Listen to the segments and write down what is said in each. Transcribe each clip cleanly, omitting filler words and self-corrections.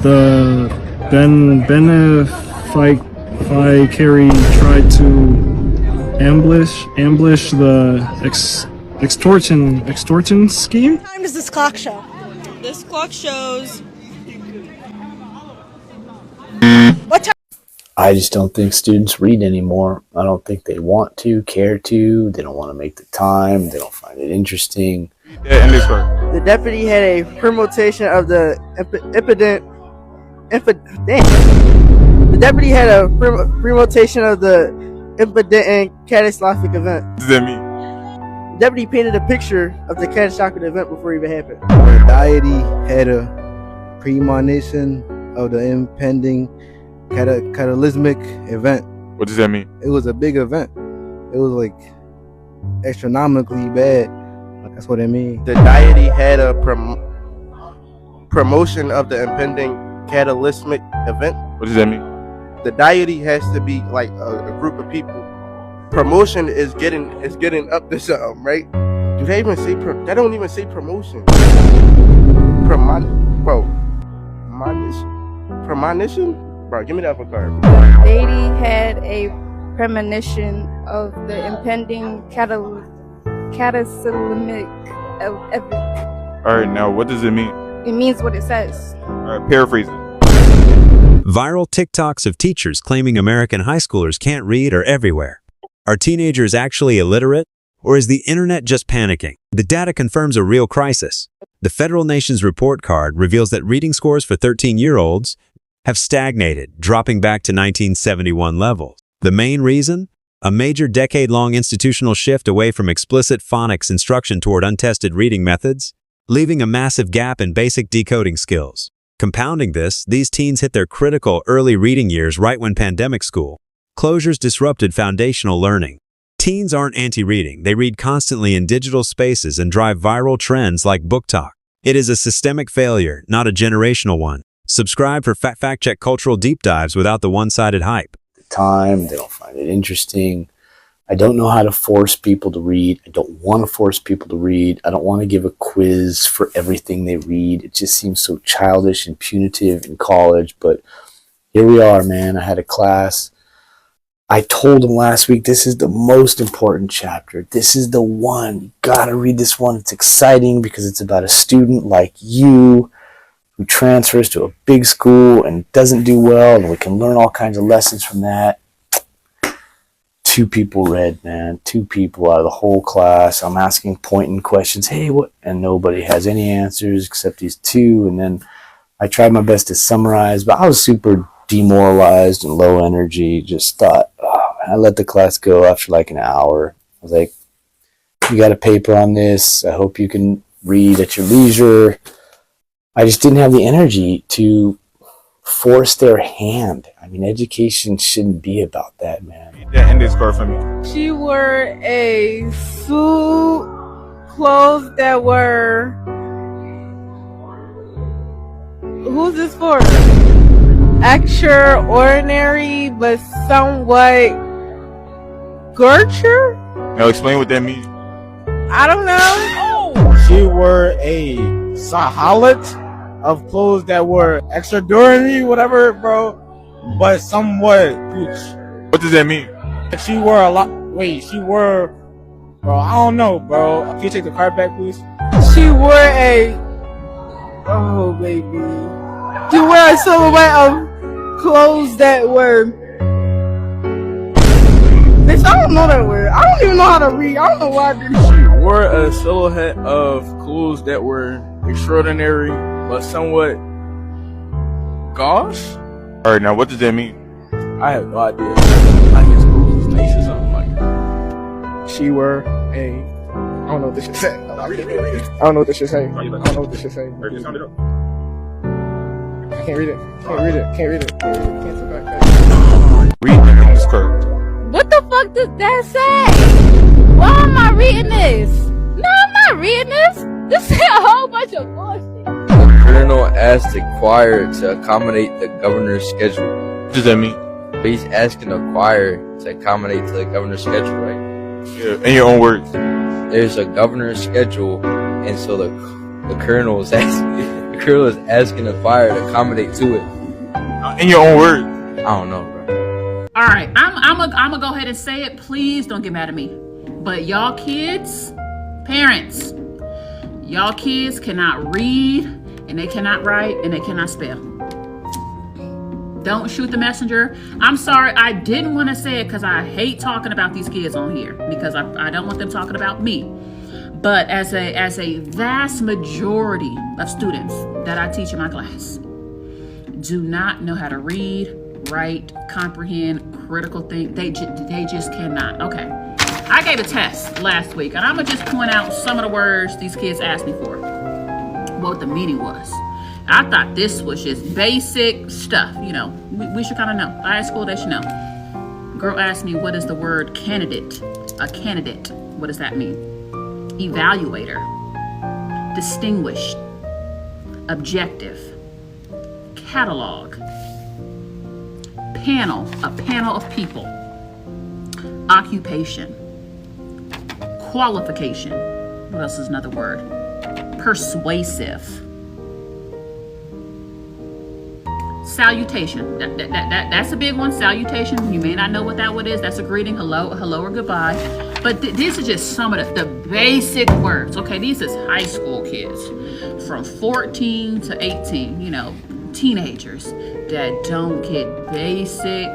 the Carey tried to ambush the extortion scheme. What time does this clock show? This clock shows. What time? I just don't think students read anymore. I don't think they want to, care to. They don't want to make the time. They don't find it interesting. The deputy had a permutation of the The deputy had a permutation of the impotent and catastrophic event. What does that mean? The deputy painted a picture of the catastrophic event before it even happened. The deity had a premonition of the impending cataclysmic event. What does that mean? It was a big event. It was like astronomically bad. That's what it means. The deity had a promotion of the impending cataclysmic event. What does that mean? The deity has to be like a group of people. Promotion is getting up to something, right? Do they even say that? Don't even say promotion. Premonition? Bro, give me that other card. The deity had a premonition of the impending cataclysmic event. All right, now what does it mean? It means what it says. All right, paraphrase it. Viral TikToks of teachers claiming American high schoolers can't read are everywhere. Are teenagers actually illiterate? Or is the internet just panicking? The data confirms a real crisis. The Federal Nations Report Card reveals that reading scores for 13-year-olds have stagnated, dropping back to 1971 levels. The main reason? A major decade-long institutional shift away from explicit phonics instruction toward untested reading methods, leaving a massive gap in basic decoding skills. Compounding this, these teens hit their critical early reading years right when pandemic school closures disrupted foundational learning. Teens aren't anti-reading. They read constantly in digital spaces and drive viral trends like BookTok. It is a systemic failure, not a generational one. Subscribe for fact-check cultural deep dives without the one-sided hype. Time, they don't find it interesting. I don't know how to force people to read. I don't want to force people to read. I don't want to give a quiz for everything they read. It just seems so childish and punitive in college. But here we are, man. I had a class. I told them last week, this is the most important chapter. This is the one. You got to read this one. It's exciting because it's about a student like you who transfers to a big school and doesn't do well, and we can learn all kinds of lessons from that. 2 people read, man. 2 people out of the whole class. I'm asking pointing questions. Hey, what? And nobody has any answers except these 2. And then I tried my best to summarize, but I was super demoralized and low energy. Just thought, oh, man. I let the class go after like an hour. I was like, you got a paper on this. I hope you can read at your leisure. I just didn't have the energy to force their hand. I mean, education shouldn't be about that, man. That end this card for me. She wore a suit, clothes that were... Who's this for? Extraordinary, but somewhat Gertrude? Now explain what that means. I don't know. She wore a sahalat of clothes that were extraordinary, whatever, bro, but somewhat pooch. What does that mean? She wore a lot. Wait, she wore, bro. I don't know, bro. Can you take the card back, please? She wore a... Oh, baby. She wore a silhouette of clothes that were... Bitch, I don't know that word. I don't even know how to read. I don't know why I did shit. She wore a silhouette of clothes that were extraordinary, but somewhat gosh? Alright, now what does that mean? I have no idea. Like his clothes was nice or something like that. She wore a... I don't know what this should say. I don't know what this should say. I don't know what this should say. I can't read it. Can't read it. Cancel back. Read the end this card. What the fuck does that say? Why am I reading this? No, I'm not reading this. This is a whole bunch of bullshit. The colonel asked the choir to accommodate the governor's schedule. What does that mean? He's asking the choir to accommodate to the governor's schedule, right? Yeah, in your own words. There's a governor's schedule, and so the colonel is asking. The girl is asking the choir to accommodate to it. In your own words. I don't know, bro. All right, I'm gonna go ahead and say it. Please don't get mad at me. But y'all kids, parents, y'all kids cannot read, and they cannot write, and they cannot spell. Don't shoot the messenger. I'm sorry, I didn't want to say it because I hate talking about these kids on here because I don't want them talking about me. But as a vast majority of students that I teach in my class do not know how to read, write, comprehend, critical think. They just cannot. Okay. I gave a test last week, and I'm going to just point out some of the words these kids asked me for, what the meaning was. I thought this was just basic stuff. You know, we should kind of know. High school, they should know. Girl asked me, what is the word candidate? A candidate. What does that mean? Evaluator. Distinguished. Objective. Catalog. Panel. A panel of people. Occupation. Qualification. What else is another word? Persuasive. Salutation. That's a big one. Salutation. You may not know what that word is. That's a greeting. Hello or goodbye. But these are just some of the basic words. Okay, these is high school kids from 14 to 18. You know, teenagers that don't get basic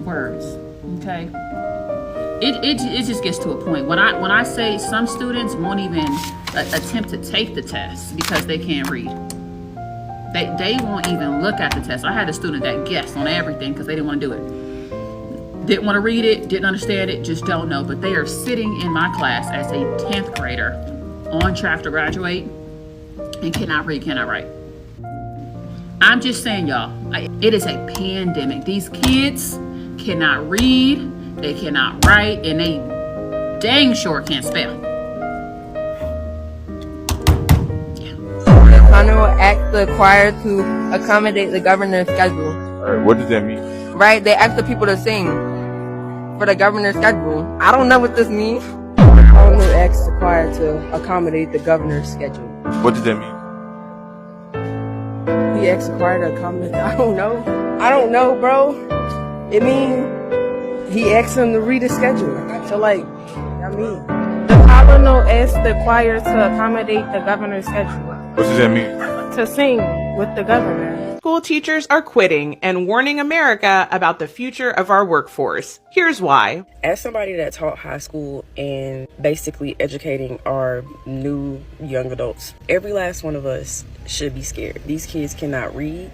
words. Okay. It just gets to a point when I say some students won't even attempt to take the test because they can't read. They won't even look at the test. I had a student that guessed on everything because they didn't want to do it. Didn't want to read it, didn't understand it, just don't know. But they are sitting in my class as a 10th grader on track to graduate and cannot read, cannot write. I'm just saying, y'all, it is a pandemic. These kids cannot read, they cannot write, and they dang sure can't spell. Will ask the choir to accommodate the governor's schedule. Alright, what does that mean? Right? They ask the people to sing for the governor's schedule. I don't know what this means. Will ask the choir to accommodate the governor's schedule. What does that mean? He asked the choir to accommodate. I don't know, bro. It means he asked him to read his schedule. So the colonel asked the choir to accommodate the governor's schedule. What does that mean? To sing with the governor. School teachers are quitting and warning America about the future of our workforce. Here's why. As somebody that taught high school and basically educating our new young adults, every last one of us should be scared. These kids cannot read.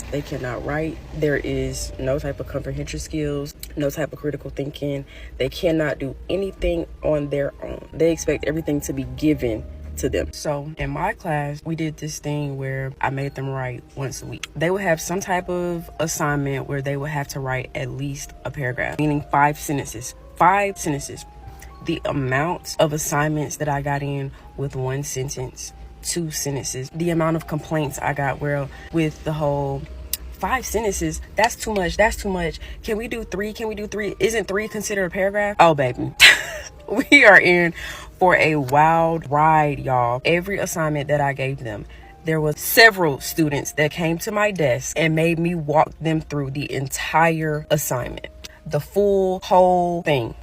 They cannot write. There is no type of comprehension skills, no type of critical thinking. They cannot do anything on their own. They expect everything to be given to them. So in my class, we did this thing where I made them write once a week. They would have some type of assignment where they would have to write at least a paragraph, meaning 5 sentences. 5 sentences. The amount of assignments that I got in with 1 sentence, 2 sentences, the amount of complaints I got with the whole 5 sentences, that's too much. Can we do 3? Isn't 3 considered a paragraph? Oh, baby. We are in for a wild ride, y'all. Every assignment that I gave them, there was several students that came to my desk and made me walk them through the entire assignment, the whole thing.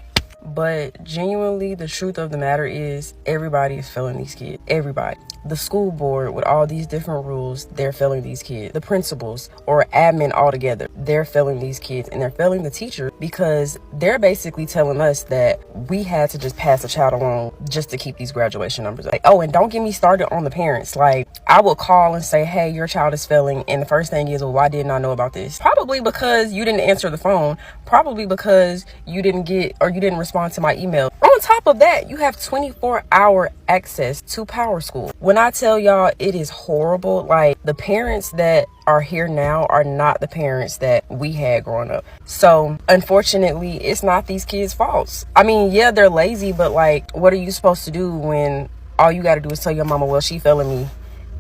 But genuinely, the truth of the matter is everybody is failing these kids. Everybody. The school board with all these different rules, they're failing these kids. The principals or admin altogether, they're failing these kids, and they're failing the teachers because they're basically telling us that we had to just pass a child along just to keep these graduation numbers up. Like, oh, and don't get me started on the parents. Like, I will call and say, hey, your child is failing, and the first thing is, well, why didn't I know about this? Probably because you didn't answer the phone. Probably because you didn't respond to my email. On top of that, you have 24-hour access to Power School. When I tell y'all it is horrible, like the parents that are here now are not the parents that we had growing up. So unfortunately, it's not these kids' faults. I mean, yeah, they're lazy, but like, what are you supposed to do when all you got to do is tell your mama, well, she failing me,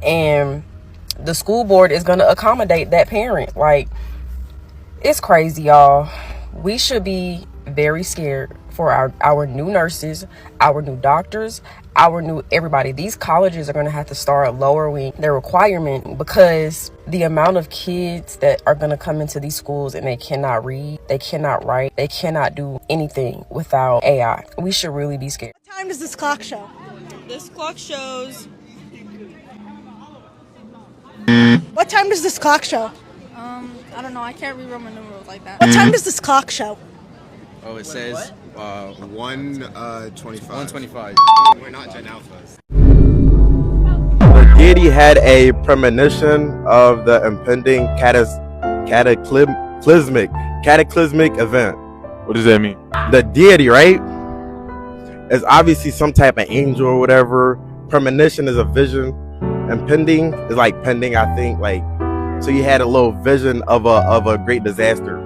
and the school board is going to accommodate that parent? Like, it's crazy, y'all. We should be very scared for our new nurses, our new doctors, our new everybody. These colleges are going to have to start lowering their requirement because the amount of kids that are going to come into these schools and they cannot read, they cannot write, they cannot do anything without AI. We should really be scared. What time does this clock show? This clock shows. What time does this clock show? I don't know. I can't read Roman numerals like that. What time does this clock show? Oh, it says 1:25. 1:25. We're not Gen Alphas. The deity had a premonition of the impending cataclysmic event. What does that mean? The deity, right, is obviously some type of angel or whatever. Premonition is a vision. Impending is like pending, I think. Like, so you had a little vision of a great disaster.